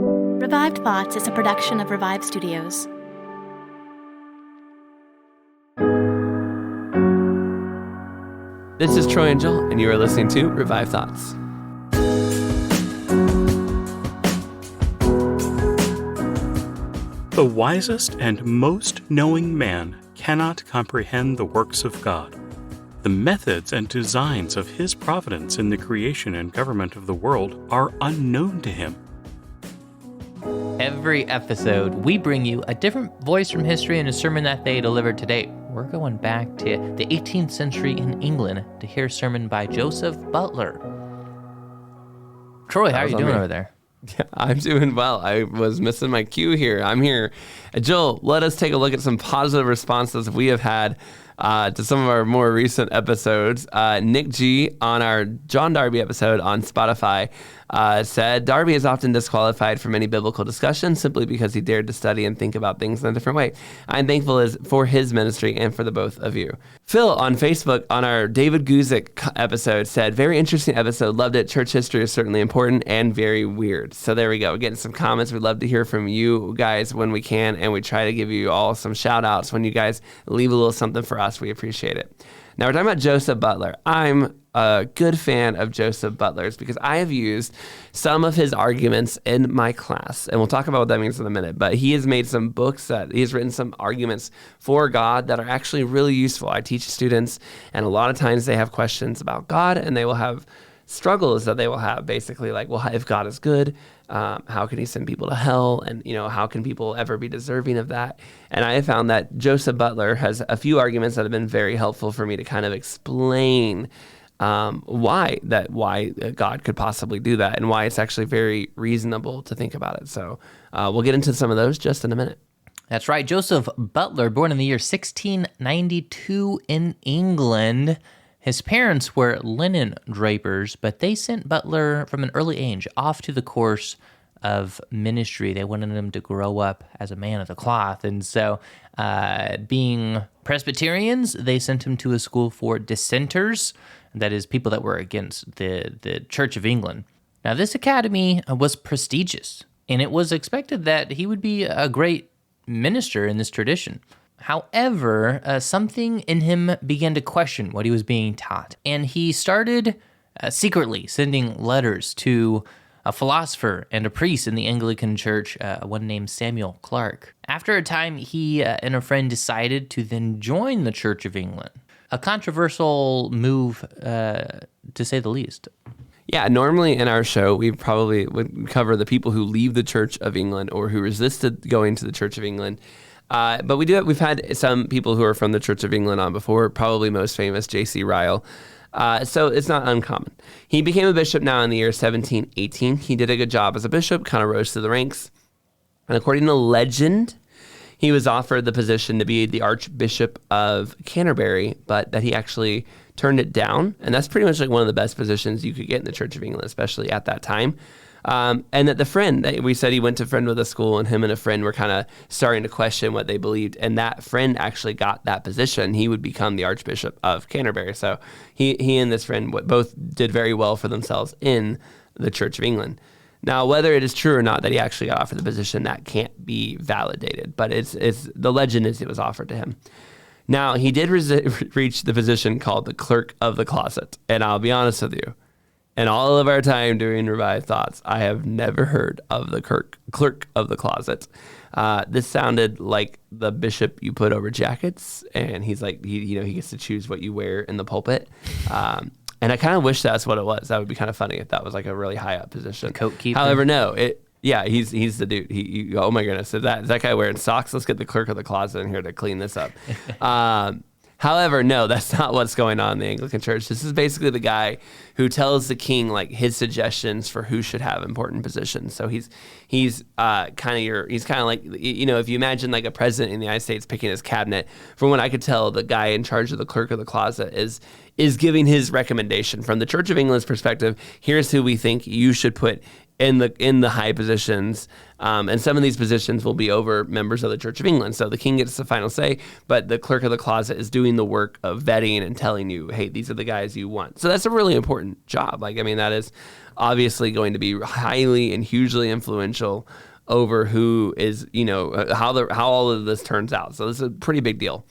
Revived Thoughts is a production of Revive Studios. This is Troy and Joel, and you are listening to Revive Thoughts. The wisest and most knowing man cannot comprehend the works of God. The methods and designs of His providence in the creation and government of the world are unknown to him. Every episode, we bring you a different voice from history and a sermon that they delivered today. We're going back to the 18th century in England to hear a sermon by Joseph Butler. Troy, how are you doing over there? Yeah, I'm doing well. I was missing my cue here. I'm here. Joel, let us take a look at some positive responses we have had to some of our more recent episodes. Nick G on our John Darby episode on Spotify said, Darby is often disqualified from any biblical discussion simply because he dared to study and think about things in a different way. I'm thankful for his ministry and for the both of you. Phil on Facebook on our David Guzik episode said, very interesting episode. Loved it. Church history is certainly important and very weird. So there we go. Getting some comments. We'd love to hear from you guys when we can, and we try to give you all some shout outs when you guys leave a little something for us. We appreciate it. Now we're talking about Joseph Butler. I'm a good fan of Joseph Butler's because I have used some of his arguments in my class, and we'll talk about what that means in a minute, but he has made some books that he's written some arguments for God that are actually really useful. I teach students, and a lot of times they have questions about God, and they will have struggles that they will have, basically like, well, if God is good, how can he send people to hell? And, how can people ever be deserving of that? And I have found that Joseph Butler has a few arguments that have been very helpful for me to kind of explain why God could possibly do that and why it's actually very reasonable to think about it. So we'll get into some of those just in a minute. That's right. Joseph Butler, born in the year 1692 in England. His parents were linen drapers, but they sent Butler from an early age off to the course of ministry. They wanted him to grow up as a man of the cloth. And so, being Presbyterians, they sent him to a school for dissenters, that is, people that were against the Church of England. Now, this academy was prestigious, and it was expected that he would be a great minister in this tradition. However, something in him began to question what he was being taught, and he started secretly sending letters to a philosopher and a priest in the Anglican Church, one named Samuel Clarke. After a time, he and a friend decided to then join the Church of England, a controversial move, to say the least. Yeah, normally in our show, we probably would cover the people who leave the Church of England or who resisted going to the Church of England. But we've had some people who are from the Church of England on before, probably most famous, J.C. Ryle. So it's not uncommon. He became a bishop now in the year 1718. He did a good job as a bishop, kind of rose through the ranks. And according to legend, he was offered the position to be the Archbishop of Canterbury, but that he actually turned it down. And that's pretty much like one of the best positions you could get in the Church of England, especially at that time. And that the friend, we said he went to friend with a school, and him and a friend were kind of starting to question what they believed. And that friend actually got that position. He would become the Archbishop of Canterbury. So he and this friend both did very well for themselves in the Church of England. Now, whether it is true or not that he actually got offered the position, that can't be validated. But it's the legend is it was offered to him. Now, he did reach the position called the Clerk of the Closet. And I'll be honest with you. In all of our time doing Revive Thoughts, I have never heard of the clerk of the closet. This sounded like the bishop you put over jackets, and he's like, he gets to choose what you wear in the pulpit. And I kind of wish that's what it was. That would be kind of funny if that was like a really high up position. Coat keeper. However, no, he's the dude. Oh my goodness, is that guy wearing socks? Let's get the clerk of the closet in here to clean this up. However, no, that's not what's going on in the Anglican Church. This is basically the guy who tells the king like his suggestions for who should have important positions. So he's kind of like, if you imagine like a president in the United States picking his cabinet, from what I could tell, the guy in charge of the clerk of the closet is giving his recommendation from the Church of England's perspective. Here's who we think you should put in the high positions, and some of these positions will be over members of the Church of England. So the king gets the final say, but the clerk of the closet is doing the work of vetting and telling you, hey, these are the guys you want. So that's a really important job. That is obviously going to be highly and hugely influential over who is, how all of this turns out. So this is a pretty big deal.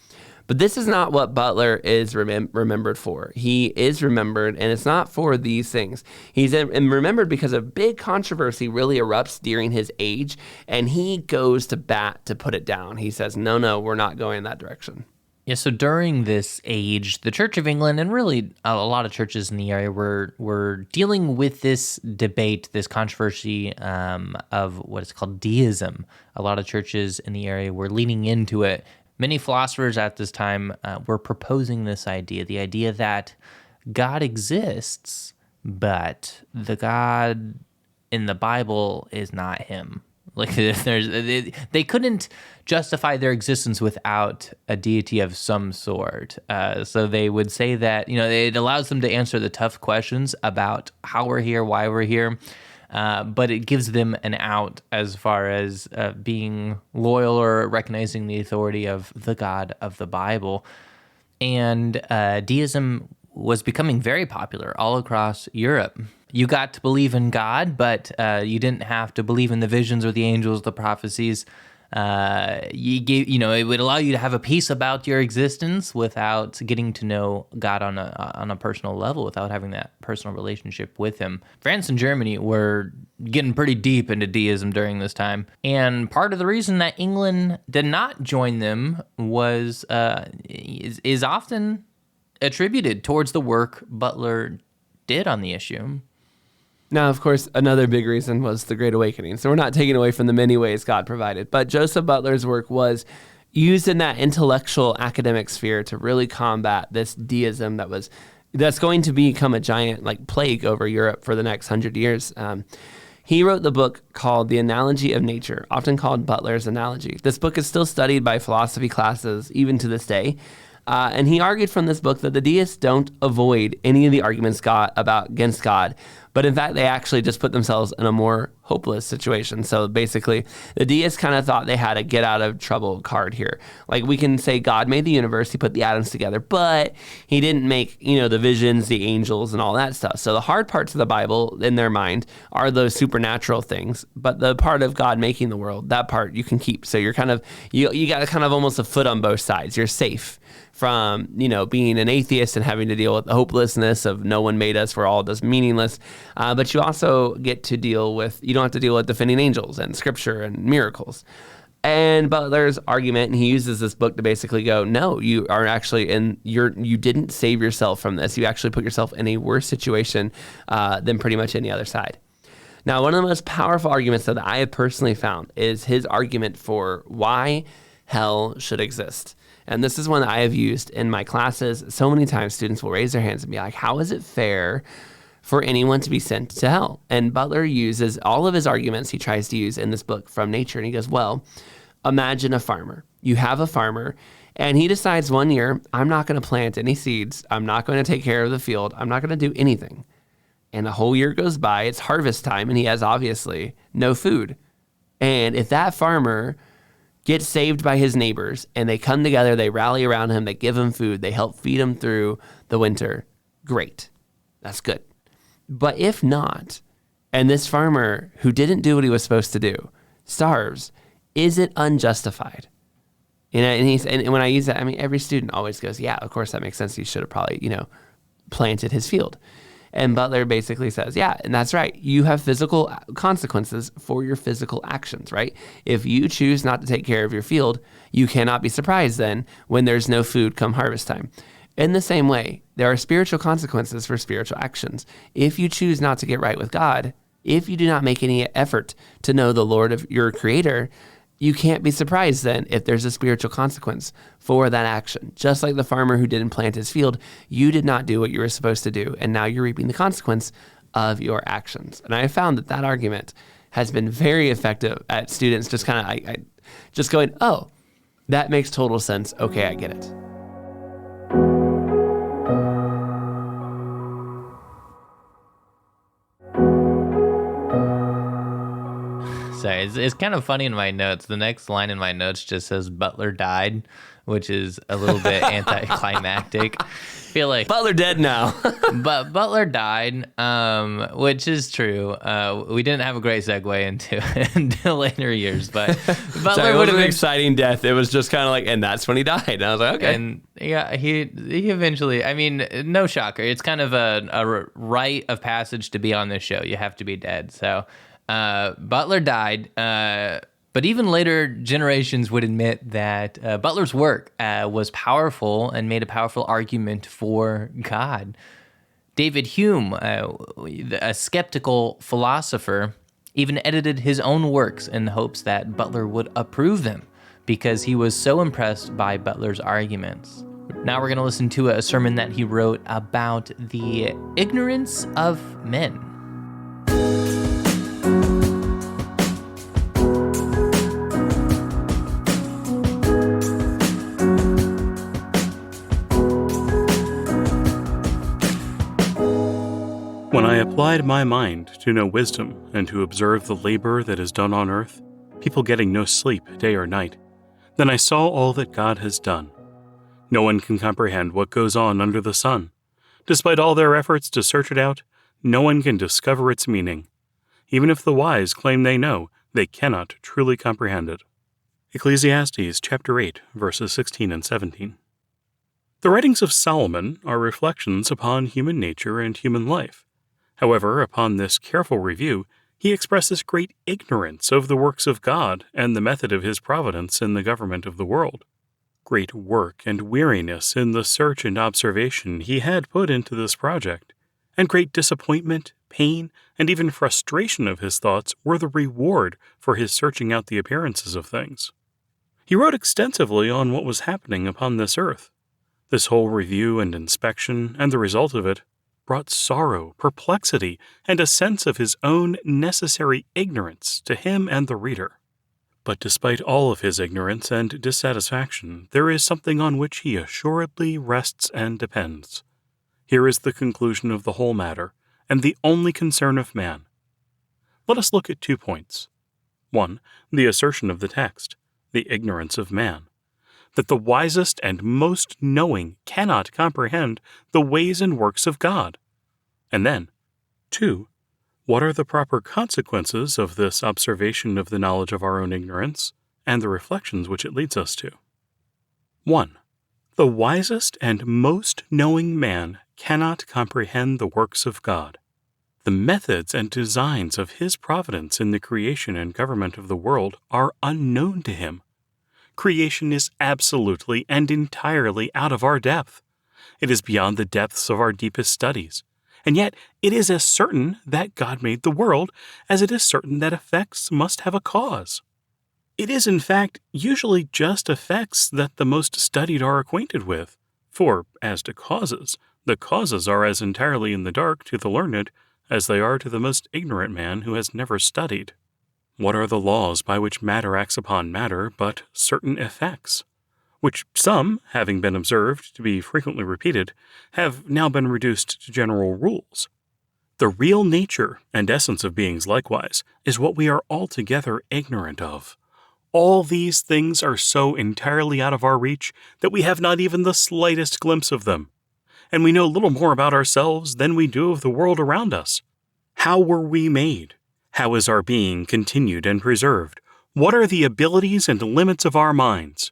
But this is not what Butler is remembered for. He is remembered, and it's not for these things. He's remembered because a big controversy really erupts during his age, and he goes to bat to put it down. He says, no, we're not going in that direction. Yeah, so during this age, the Church of England and really a lot of churches in the area were dealing with this debate, this controversy of what is called deism. A lot of churches in the area were leaning into it. Many philosophers at this time were proposing this idea, the idea that God exists, but the God in the Bible is not him. Like they couldn't justify their existence without a deity of some sort. So they would say that, it allows them to answer the tough questions about how we're here, why we're here. But it gives them an out as far as being loyal or recognizing the authority of the God of the Bible. And deism was becoming very popular all across Europe. You got to believe in God, but you didn't have to believe in the visions or the angels, the prophecies. It would allow you to have a peace about your existence without getting to know God on a personal level, without having that personal relationship with him. France and Germany were getting pretty deep into deism during this time. And part of the reason that England did not join them was is often attributed towards the work Butler did on the issue. Now, of course, another big reason was the Great Awakening. So we're not taking away from the many ways God provided. But Joseph Butler's work was used in that intellectual academic sphere to really combat this deism that's going to become a giant plague over Europe for the next 100 years. He wrote the book called The Analogy of Nature, often called Butler's Analogy. This book is still studied by philosophy classes even to this day. And he argued from this book that the deists don't avoid any of the arguments against God, but in fact, they actually just put themselves in a more hopeless situation. So basically, the deists kind of thought they had a get out of trouble card here. Like we can say God made the universe, he put the atoms together, but he didn't make, the visions, the angels, and all that stuff. So the hard parts of the Bible in their mind are those supernatural things, but the part of God making the world, that part you can keep. So you're kind of, you got kind of almost a foot on both sides. You're safe from, being an atheist and having to deal with the hopelessness of no one made us, we're all just meaningless. But you also get to deal with, you don't have to deal with defending angels and scripture and miracles. And Butler's argument, and he uses this book to basically go, no, you are actually you didn't save yourself from this. You actually put yourself in a worse situation than pretty much any other side. Now, one of the most powerful arguments that I have personally found is his argument for why hell should exist. And this is one that I have used in my classes. So many times students will raise their hands and be like, how is it fair for anyone to be sent to hell? And Butler uses all of his arguments he tries to use in this book from nature. And he goes, well, imagine a farmer. You have a farmer and he decides one year, I'm not going to plant any seeds. I'm not going to take care of the field. I'm not going to do anything. And a whole year goes by. It's harvest time and he has obviously no food. And if that farmer gets saved by his neighbors and they come together, they rally around him, they give him food, they help feed him through the winter, great. That's good. But if not, and this farmer who didn't do what he was supposed to do starves, is it unjustified? And when I use that, every student always goes, yeah, of course that makes sense. He should have probably, planted his field. And Butler basically says, yeah, and that's right. You have physical consequences for your physical actions, right? If you choose not to take care of your field, you cannot be surprised then when there's no food come harvest time. In the same way, there are spiritual consequences for spiritual actions. If you choose not to get right with God, if you do not make any effort to know the Lord of your Creator, you can't be surprised then if there's a spiritual consequence for that action. Just like the farmer who didn't plant his field, you did not do what you were supposed to do, and now you're reaping the consequence of your actions. And I have found that argument has been very effective at students just kind of just going, oh, that makes total sense. Okay, I get it. Sorry, it's kind of funny in my notes. The next line in my notes just says Butler died, which is a little bit anticlimactic. I feel like Butler dead now. but Butler died, which is true. We didn't have a great segue into later years, but Butler Sorry, it would wasn't have an been exciting death. It was just kind of like, and that's when he died. And I was like, okay. And yeah, he eventually, I mean, no shocker. It's kind of a rite of passage to be on this show. You have to be dead. So Butler died. But even later generations would admit that Butler's work was powerful and made a powerful argument for God. David Hume, a skeptical philosopher, even edited his own works in the hopes that Butler would approve them because he was so impressed by Butler's arguments. Now we're going to listen to a sermon that he wrote about the ignorance of men. When I applied my mind to know wisdom and to observe the labor that is done on earth, people getting no sleep day or night, then I saw all that God has done. No one can comprehend what goes on under the sun. Despite all their efforts to search it out, no one can discover its meaning. Even if the wise claim they know, they cannot truly comprehend it. Ecclesiastes chapter 8, verses 16 and 17. The writings of Solomon are reflections upon human nature and human life. However, upon this careful review, he expresses great ignorance of the works of God and the method of his providence in the government of the world. Great work and weariness in the search and observation he had put into this project, and great disappointment, pain, and even frustration of his thoughts were the reward for his searching out the appearances of things. He wrote extensively on what was happening upon this earth. This whole review and inspection, and the result of it, brought sorrow, perplexity, and a sense of his own necessary ignorance to him and the reader. But despite all of his ignorance and dissatisfaction, there is something on which he assuredly rests and depends. Here is the conclusion of the whole matter, and the only concern of man. Let us look at 2 points. 1. The assertion of the text, the ignorance of man, that the wisest and most knowing cannot comprehend the ways and works of God. And then, 2. What are the proper consequences of this observation of the knowledge of our own ignorance and the reflections which it leads us to? 1. The wisest and most knowing man cannot comprehend the works of God. The methods and designs of his providence in the creation and government of the world are unknown to him. Creation is absolutely and entirely out of our depth. It is beyond the depths of our deepest studies. And yet, it is as certain that God made the world as it is certain that effects must have a cause. It is, in fact, usually just effects that the most studied are acquainted with. For, as to causes, the causes are as entirely in the dark to the learned as they are to the most ignorant man who has never studied. What are the laws by which matter acts upon matter but certain effects, which some, having been observed to be frequently repeated, have now been reduced to general rules? The real nature and essence of beings, likewise, is what we are altogether ignorant of. All these things are so entirely out of our reach that we have not even the slightest glimpse of them, and we know little more about ourselves than we do of the world around us. How were we made? How is our being continued and preserved? What are the abilities and limits of our minds?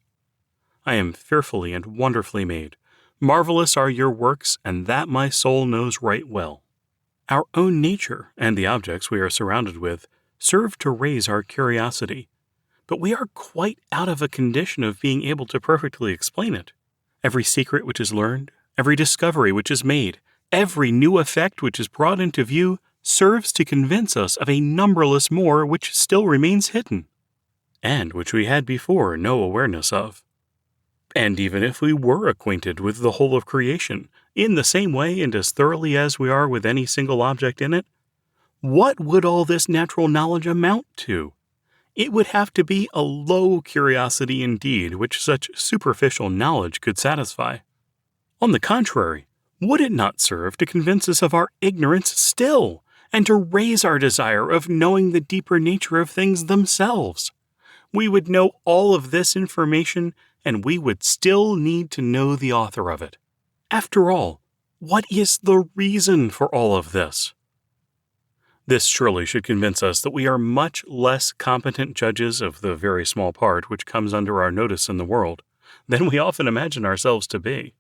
I am fearfully and wonderfully made. Marvelous are your works, and that my soul knows right well. Our own nature and the objects we are surrounded with serve to raise our curiosity, but we are quite out of a condition of being able to perfectly explain it. Every secret which is learned, every discovery which is made, every new effect which is brought into view serves to convince us of a numberless more which still remains hidden, and which we had before no awareness of. And even if we were acquainted with the whole of creation, in the same way and as thoroughly as we are with any single object in it, what would all this natural knowledge amount to? It would have to be a low curiosity indeed which such superficial knowledge could satisfy. On the contrary, would it not serve to convince us of our ignorance still, and to raise our desire of knowing the deeper nature of things themselves. We would know all of this information, and we would still need to know the author of it. After all, what is the reason for all of this? This surely should convince us that we are much less competent judges of the very small part which comes under our notice in the world than we often imagine ourselves to be.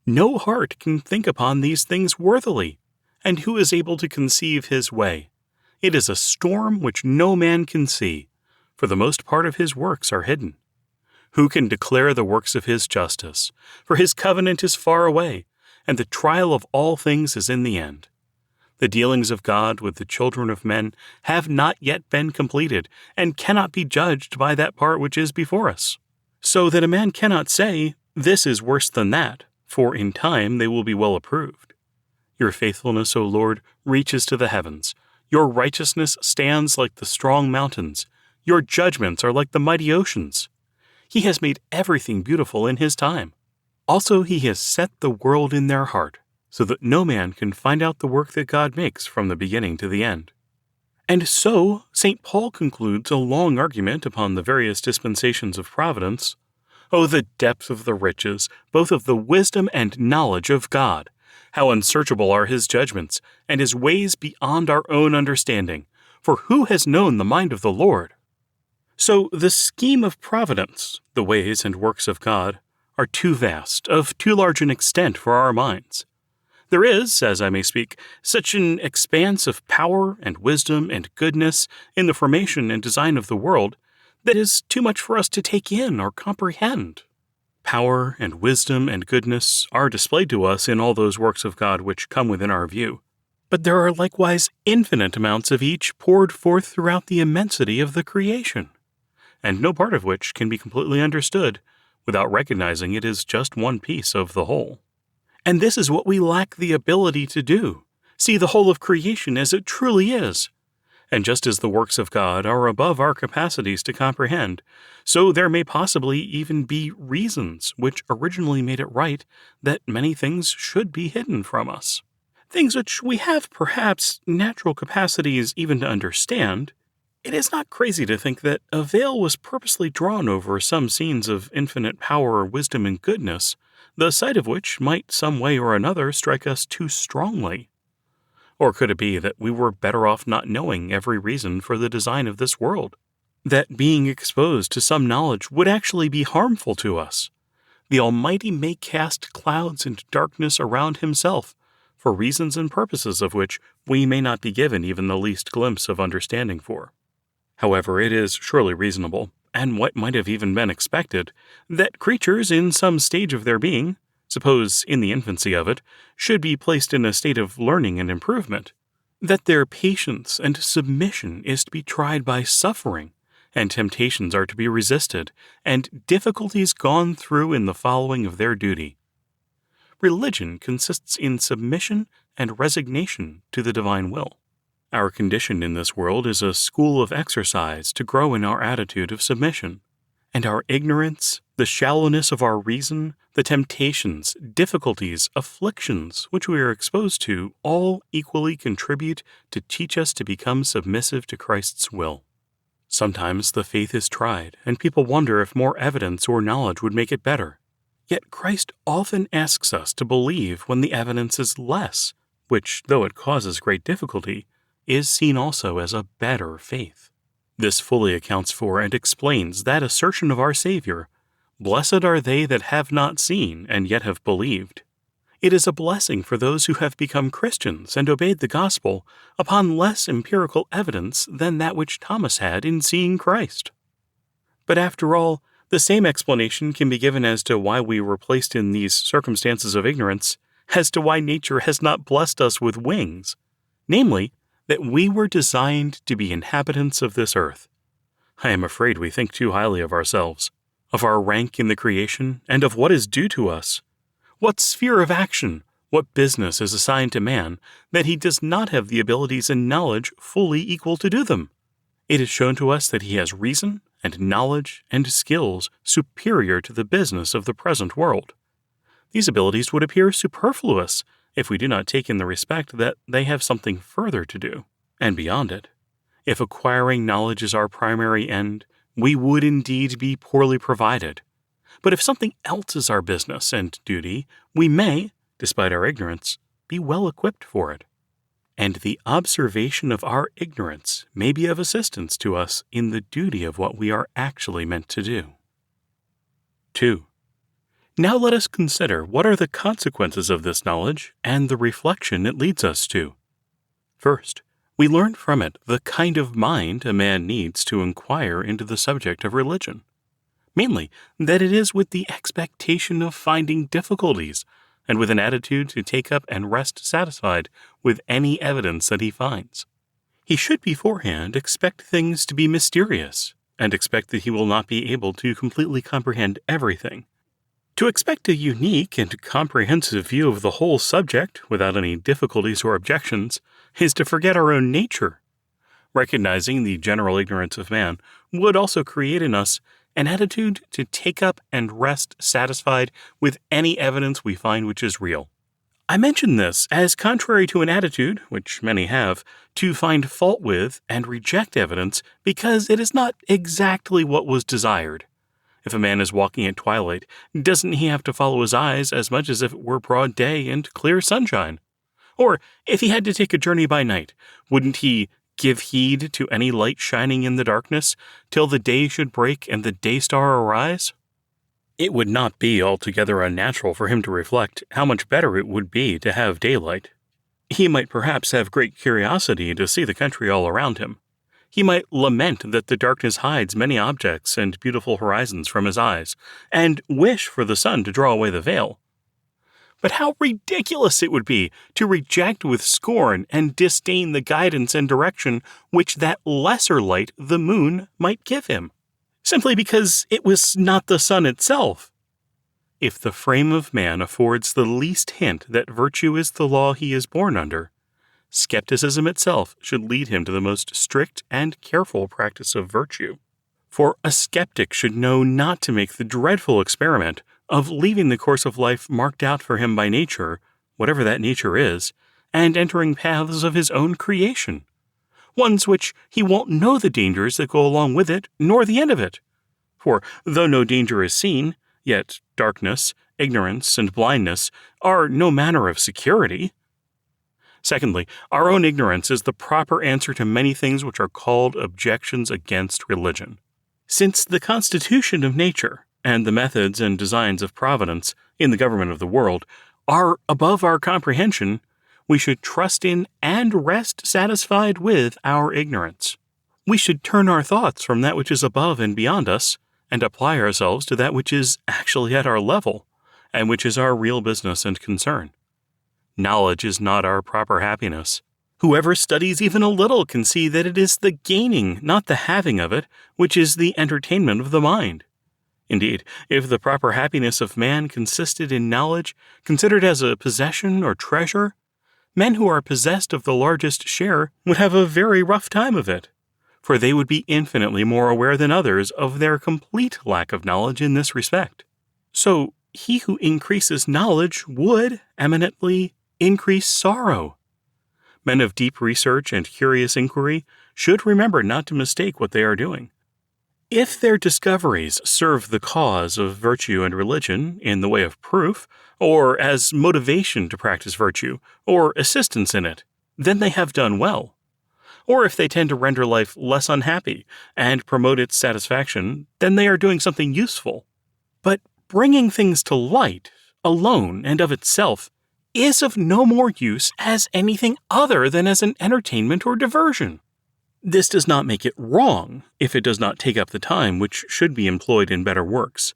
No heart can think upon these things worthily, and who is able to conceive his way? It is a storm which no man can see, for the most part of his works are hidden. Who can declare the works of his justice? For his covenant is far away, and the trial of all things is in the end. The dealings of God with the children of men have not yet been completed, and cannot be judged by that part which is before us. So that a man cannot say, "This is worse than that," for in time they will be well approved. Your faithfulness, O Lord, reaches to the heavens. Your righteousness stands like the strong mountains. Your judgments are like the mighty oceans. He has made everything beautiful in his time. Also he has set the world in their heart, so that no man can find out the work that God makes from the beginning to the end. And so St. Paul concludes a long argument upon the various dispensations of providence. Oh, the depth of the riches, both of the wisdom and knowledge of God! How unsearchable are his judgments, and his ways beyond our own understanding! For who has known the mind of the Lord? So the scheme of providence, the ways and works of God, are too vast, of too large an extent for our minds. There is, as I may speak, such an expanse of power and wisdom and goodness in the formation and design of the world that is too much for us to take in or comprehend. Power and wisdom and goodness are displayed to us in all those works of God which come within our view, but there are likewise infinite amounts of each poured forth throughout the immensity of the creation, and no part of which can be completely understood without recognizing it is just one piece of the whole. And this is what we lack the ability to do, see the whole of creation as it truly is. And just as the works of God are above our capacities to comprehend, so there may possibly even be reasons which originally made it right that many things should be hidden from us. Things which we have perhaps natural capacities even to understand. It is not crazy to think that a veil was purposely drawn over some scenes of infinite power, wisdom, and goodness, the sight of which might some way or another strike us too strongly. Or could it be that we were better off not knowing every reason for the design of this world? That being exposed to some knowledge would actually be harmful to us? The Almighty may cast clouds and darkness around himself, for reasons and purposes of which we may not be given even the least glimpse of understanding for. However, it is surely reasonable, and what might have even been expected, that creatures in some stage of their being, suppose in the infancy of it, should be placed in a state of learning and improvement, that their patience and submission is to be tried by suffering, and temptations are to be resisted, and difficulties gone through in the following of their duty. Religion consists in submission and resignation to the divine will. Our condition in this world is a school of exercise to grow in our attitude of submission, and our ignorance, the shallowness of our reason, the temptations, difficulties, afflictions which we are exposed to all equally contribute to teach us to become submissive to Christ's will. Sometimes the faith is tried, and people wonder if more evidence or knowledge would make it better. Yet Christ often asks us to believe when the evidence is less, which, though it causes great difficulty, is seen also as a better faith. This fully accounts for and explains that assertion of our Savior, "Blessed are they that have not seen and yet have believed." It is a blessing for those who have become Christians and obeyed the gospel upon less empirical evidence than that which Thomas had in seeing Christ. But after all, the same explanation can be given as to why we were placed in these circumstances of ignorance, as to why nature has not blessed us with wings, namely, that we were designed to be inhabitants of this earth. I am afraid we think too highly of ourselves, of our rank in the creation, and of what is due to us. What sphere of action, what business is assigned to man, that he does not have the abilities and knowledge fully equal to do them? It is shown to us that he has reason and knowledge and skills superior to the business of the present world. These abilities would appear superfluous, if we do not take in the respect that they have something further to do, and beyond it. If acquiring knowledge is our primary end, we would indeed be poorly provided. But if something else is our business and duty, we may, despite our ignorance, be well equipped for it. And the observation of our ignorance may be of assistance to us in the duty of what we are actually meant to do. 2. Now let us consider what are the consequences of this knowledge and the reflection it leads us to. First, we learn from it the kind of mind a man needs to inquire into the subject of religion. Mainly, that it is with the expectation of finding difficulties, and with an attitude to take up and rest satisfied with any evidence that he finds. He should beforehand expect things to be mysterious, and expect that he will not be able to completely comprehend everything. To expect a unique and comprehensive view of the whole subject without any difficulties or objections is to forget our own nature. Recognizing the general ignorance of man would also create in us an attitude to take up and rest satisfied with any evidence we find which is real. I mention this as contrary to an attitude, which many have, to find fault with and reject evidence because it is not exactly what was desired. If a man is walking at twilight, doesn't he have to follow his eyes as much as if it were broad day and clear sunshine? Or if he had to take a journey by night, wouldn't he give heed to any light shining in the darkness till the day should break and the day star arise? It would not be altogether unnatural for him to reflect how much better it would be to have daylight. He might perhaps have great curiosity to see the country all around him. He might lament that the darkness hides many objects and beautiful horizons from his eyes, and wish for the sun to draw away the veil. But how ridiculous it would be to reject with scorn and disdain the guidance and direction which that lesser light, the moon, might give him, simply because it was not the sun itself. If the frame of man affords the least hint that virtue is the law he is born under, skepticism itself should lead him to the most strict and careful practice of virtue. For a skeptic should know not to make the dreadful experiment of leaving the course of life marked out for him by nature, whatever that nature is, and entering paths of his own creation, ones which he won't know the dangers that go along with it, nor the end of it. For though no danger is seen, yet darkness, ignorance, and blindness are no manner of security. Secondly, our own ignorance is the proper answer to many things which are called objections against religion. Since the constitution of nature and the methods and designs of providence in the government of the world are above our comprehension, we should trust in and rest satisfied with our ignorance. We should turn our thoughts from that which is above and beyond us, and apply ourselves to that which is actually at our level, and which is our real business and concern. Knowledge is not our proper happiness. Whoever studies even a little can see that it is the gaining, not the having of it, which is the entertainment of the mind. Indeed, if the proper happiness of man consisted in knowledge, considered as a possession or treasure, men who are possessed of the largest share would have a very rough time of it, for they would be infinitely more aware than others of their complete lack of knowledge in this respect. So, he who increases knowledge would, eminently, increase sorrow. Men of deep research and curious inquiry should remember not to mistake what they are doing. If their discoveries serve the cause of virtue and religion in the way of proof, or as motivation to practice virtue, or assistance in it, then they have done well. Or if they tend to render life less unhappy and promote its satisfaction, then they are doing something useful. But bringing things to light, alone and of itself, is of no more use as anything other than as an entertainment or diversion. This does not make it wrong if it does not take up the time which should be employed in better works,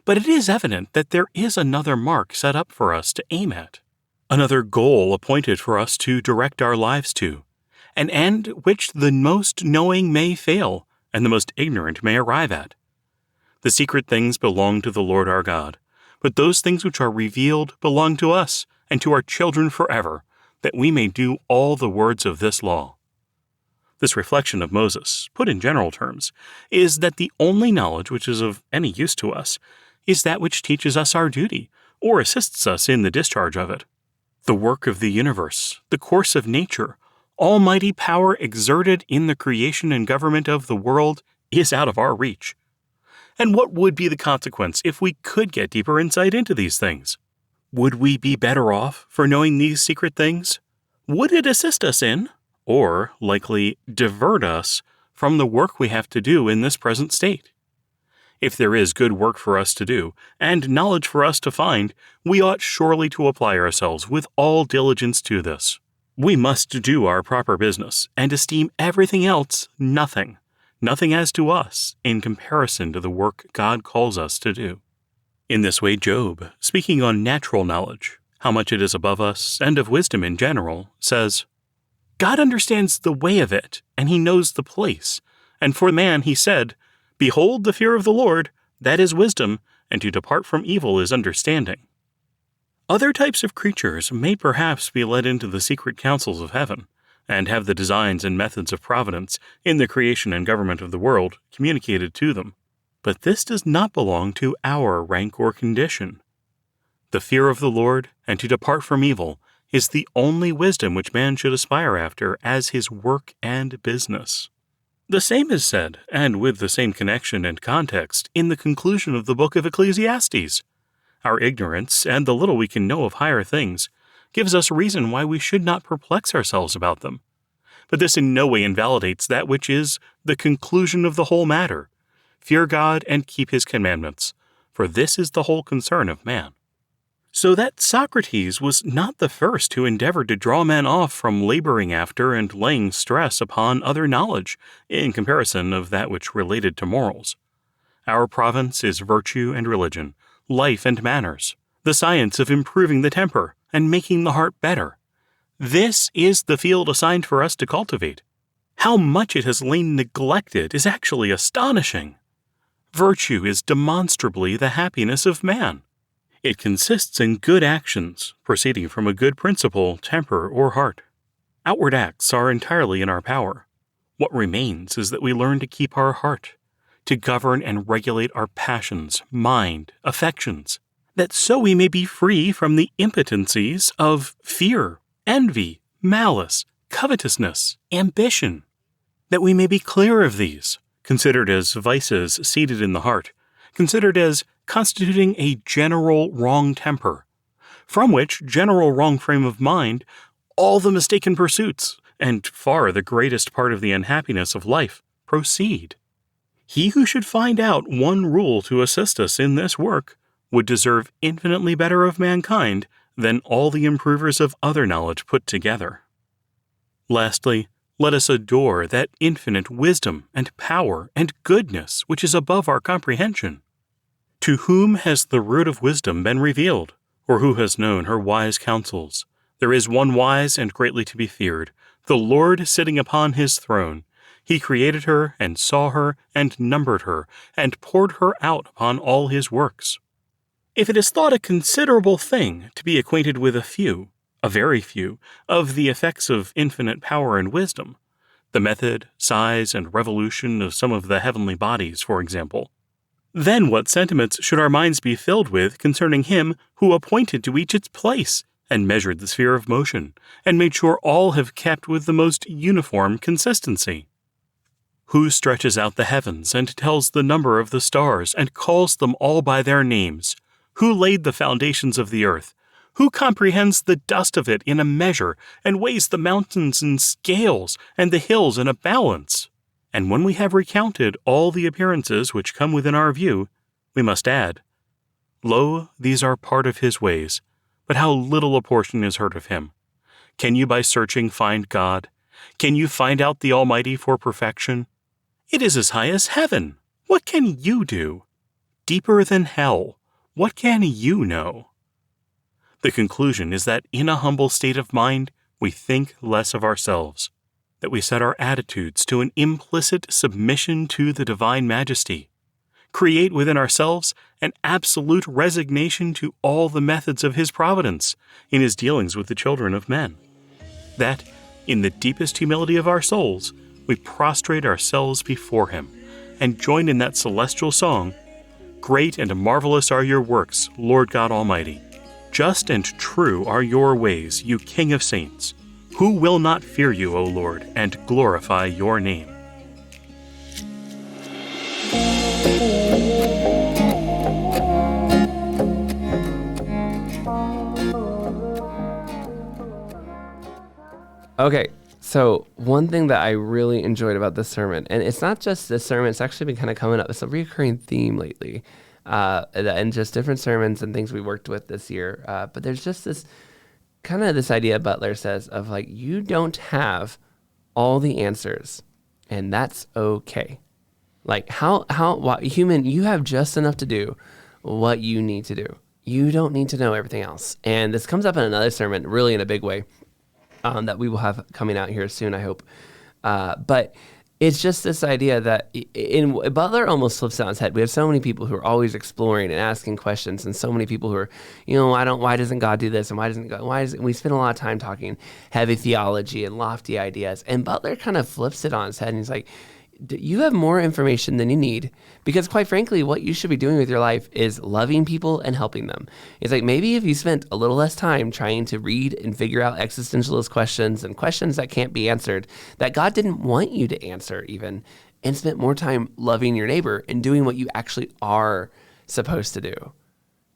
but it is evident that there is another mark set up for us to aim at, another goal appointed for us to direct our lives to, an end which the most knowing may fail and the most ignorant may arrive at. The secret things belong to the Lord our God, but those things which are revealed belong to us and to our children forever, that we may do all the words of this law. This reflection of Moses, put in general terms, is that the only knowledge which is of any use to us is that which teaches us our duty, or assists us in the discharge of it. The work of the universe, the course of nature, almighty power exerted in the creation and government of the world is out of our reach. And what would be the consequence if we could get deeper insight into these things? Would we be better off for knowing these secret things? Would it assist us in, or likely divert us from the work we have to do in this present state? If there is good work for us to do, and knowledge for us to find, we ought surely to apply ourselves with all diligence to this. We must do our proper business, and esteem everything else nothing as to us in comparison to the work God calls us to do. In this way, Job, speaking on natural knowledge, how much it is above us, and of wisdom in general, says, God understands the way of it, and he knows the place. And for man he said, Behold the fear of the Lord, that is wisdom, and to depart from evil is understanding. Other types of creatures may perhaps be led into the secret counsels of heaven, and have the designs and methods of providence in the creation and government of the world communicated to them. But this does not belong to our rank or condition. The fear of the Lord, and to depart from evil, is the only wisdom which man should aspire after as his work and business. The same is said, and with the same connection and context, in the conclusion of the book of Ecclesiastes. Our ignorance, and the little we can know of higher things, gives us reason why we should not perplex ourselves about them. But this in no way invalidates that which is the conclusion of the whole matter. Fear God and keep his commandments, for this is the whole concern of man. So that Socrates was not the first who endeavored to draw men off from laboring after and laying stress upon other knowledge in comparison of that which related to morals. Our province is virtue and religion, life and manners, the science of improving the temper and making the heart better. This is the field assigned for us to cultivate. How much it has lain neglected is actually astonishing. Virtue is demonstrably the happiness of man. It consists in good actions, proceeding from a good principle, temper, or heart. Outward acts are entirely in our power. What remains is that we learn to keep our heart, to govern and regulate our passions, mind, affections, that so we may be free from the impotencies of fear, envy, malice, covetousness, ambition, that we may be clear of these, considered as vices seated in the heart, considered as constituting a general wrong temper, from which general wrong frame of mind all the mistaken pursuits, and far the greatest part of the unhappiness of life, proceed. He who should find out one rule to assist us in this work would deserve infinitely better of mankind than all the improvers of other knowledge put together. Lastly, let us adore that infinite wisdom and power and goodness which is above our comprehension. To whom has the root of wisdom been revealed, or who has known her wise counsels? There is one wise and greatly to be feared, the Lord sitting upon his throne. He created her, and saw her, and numbered her, and poured her out upon all his works. If it is thought a considerable thing to be acquainted with a very few, of the effects of infinite power and wisdom, the method, size, and revolution of some of the heavenly bodies, for example, then what sentiments should our minds be filled with concerning him who appointed to each its place, and measured the sphere of motion, and made sure all have kept with the most uniform consistency? Who stretches out the heavens, and tells the number of the stars, and calls them all by their names? Who laid the foundations of the earth? Who comprehends the dust of it in a measure, and weighs the mountains in scales, and the hills in a balance? And when we have recounted all the appearances which come within our view, we must add, Lo, these are part of his ways, but how little a portion is heard of him. Can you by searching find God? Can you find out the Almighty for perfection? It is as high as heaven. What can you do? Deeper than hell. What can you know? The conclusion is that in a humble state of mind, we think less of ourselves, that we set our attitudes to an implicit submission to the divine majesty, create within ourselves an absolute resignation to all the methods of his providence in his dealings with the children of men, that, in the deepest humility of our souls, we prostrate ourselves before him and join in that celestial song, Great and marvelous are your works, Lord God Almighty. Just and true are your ways, you King of saints. Who will not fear you, O Lord, and glorify your name? Okay, so one thing that I really enjoyed about this sermon, and it's not just this sermon, it's actually been kind of coming up, it's a recurring theme lately, and just different sermons and things we worked with this year. But there's just this kind of this idea Butler says of like, you don't have all the answers, and that's okay. Like human, you have just enough to do what you need to do. You don't need to know everything else. And this comes up in another sermon, really in a big way, that we will have coming out here soon, I hope. But it's just this idea that Butler almost flips it on its head. We have so many people who are always exploring and asking questions, and so many people who are, why doesn't God do this? And we spend a lot of time talking heavy theology and lofty ideas. And Butler kind of flips it on its head, and he's like, you have more information than you need, because quite frankly, what you should be doing with your life is loving people and helping them. It's like, maybe if you spent a little less time trying to read and figure out existentialist questions and questions that can't be answered, that God didn't want you to answer even, and spent more time loving your neighbor and doing what you actually are supposed to do.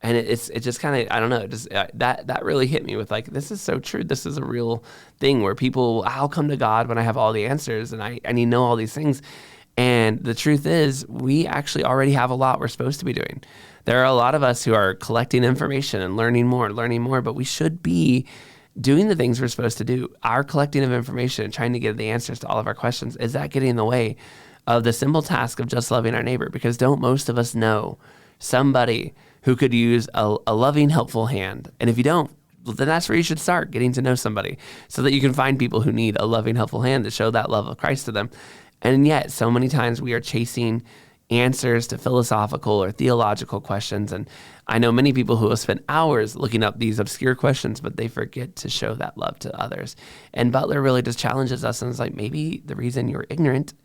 And it just kind of, I don't know, just that really hit me with like, this is so true. This is a real thing where I'll come to God when I have all the answers and I need to know all these things. And the truth is, we actually already have a lot we're supposed to be doing. There are a lot of us who are collecting information and learning more, but we should be doing the things we're supposed to do. Our collecting of information and trying to get the answers to all of our questions, is that getting in the way of the simple task of just loving our neighbor? Because don't most of us know somebody who could use a loving, helpful hand? And if you don't, then that's where you should start, getting to know somebody, so that you can find people who need a loving, helpful hand to show that love of Christ to them. And yet, so many times we are chasing answers to philosophical or theological questions. And I know many people who have spent hours looking up these obscure questions, but they forget to show that love to others. And Butler really just challenges us, and it's like, maybe the reason you're ignorant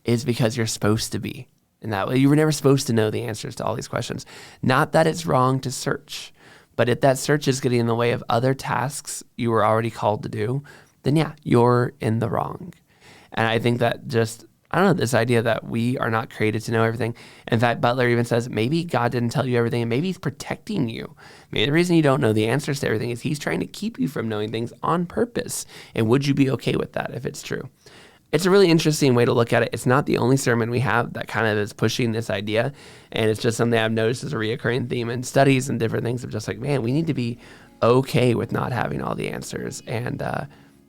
is because you're supposed to be. And that way, you were never supposed to know the answers to all these questions. Not that it's wrong to search, but if that search is getting in the way of other tasks you were already called to do, then yeah, you're in the wrong. And I think that just, I don't know, this idea that we are not created to know everything. In fact, Butler even says, maybe God didn't tell you everything, and maybe he's protecting you. Maybe the reason you don't know the answers to everything is he's trying to keep you from knowing things on purpose. And would you be okay with that if it's true? It's a really interesting way to look at it. It's not the only sermon we have that kind of is pushing this idea. And it's just something I've noticed as a reoccurring theme in studies and different things of just like, man, we need to be okay with not having all the answers, and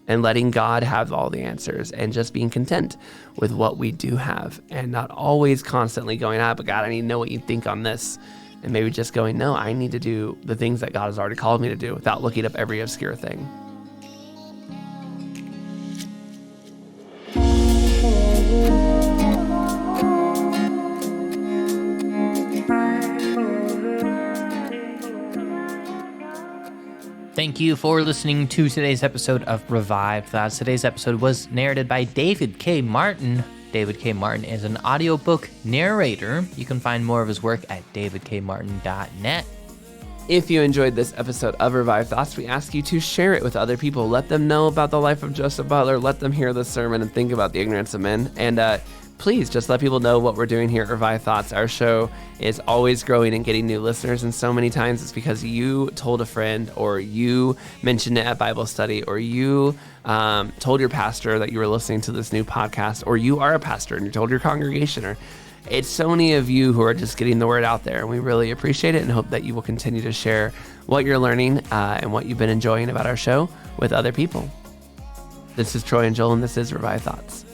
letting God have all the answers, and just being content with what we do have, and not always constantly going, but God, I need to know what you think on this. And maybe just going, no, I need to do the things that God has already called me to do without looking up every obscure thing. Thank you for listening to today's episode of Revived Thoughts. Today's episode was narrated by David K. Martin. David K. Martin is an audiobook narrator. You can find more of his work at davidkmartin.net. If you enjoyed this episode of Revived Thoughts, we ask you to share it with other people. Let them know about the life of Joseph Butler. Let them hear the sermon and think about the ignorance of men. And please just let people know what we're doing here at Revived Thoughts. Our show is always growing and getting new listeners, and so many times it's because you told a friend, or you mentioned it at Bible study, or you told your pastor that you were listening to this new podcast, or you are a pastor and you told your congregation, or it's so many of you who are just getting the word out there, and we really appreciate it and hope that you will continue to share what you're learning and what you've been enjoying about our show with other people. This is Troy and Joel, and this is Revived Thoughts.